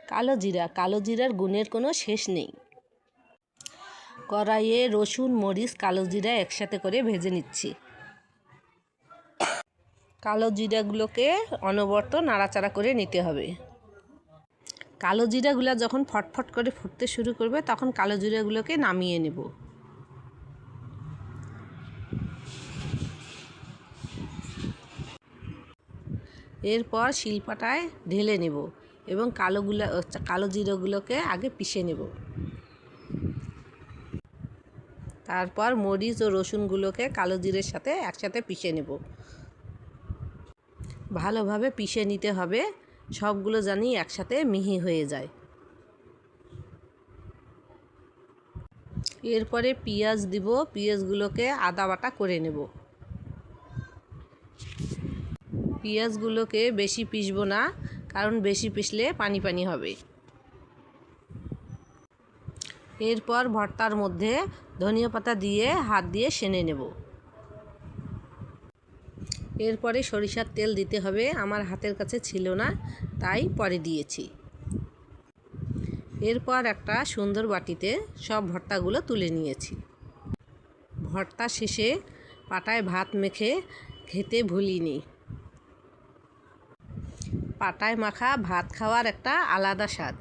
কালো জিরার গুণের কোনো শেষ নেই। কড়াইয়ে রসুন, মরিচ, কালো জিরা একসাথে করে ভেজে নিচ্ছি। কালো জিরাগুলোকে অনবরত নাড়াচাড়া করে নিতে হবে। কালো জিরাগুলো যখন ফটফট করে ফুটতে শুরু করবে তখন কালো জিরাগুলোকে নামিয়ে নেব। এরপর শিলপাটায় ঢেলে নেব এবং কালো জিরাগুলোকে আগে পিষে নেব। তারপর মরিচ ও রসুনগুলোকে কালো জিরের সাথে একসাথে পিষে নেব। ভালোভাবে পিষে নিতে হবে, সবগুলো জানি একসাথে মিহি হয়ে যায়। এরপরে পেঁয়াজ দিব, পেঁয়াজগুলোকে আদা বাটা করে নেব। পেঁয়াজগুলোকে বেশি পিষবো না, কারণ বেশি পিষলে পানি পানি হবে। এরপর ভর্তার মধ্যে ধনিয়া পাতা দিয়ে হাত দিয়ে সেনে নেব। এরপরে সরিষার তেল দিতে হবে, আমার হাতের কাছে ছিল না তাই পরে দিয়েছি। এরপর একটা সুন্দর বাটিতে সব ভর্তাগুলো তুলে নিয়েছি। ভর্তা শেষে পাটায় ভাত মেখে খেতে ভুলিনি। পাটায় মাখা ভাত খাওয়ার একটা আলাদা স্বাদ।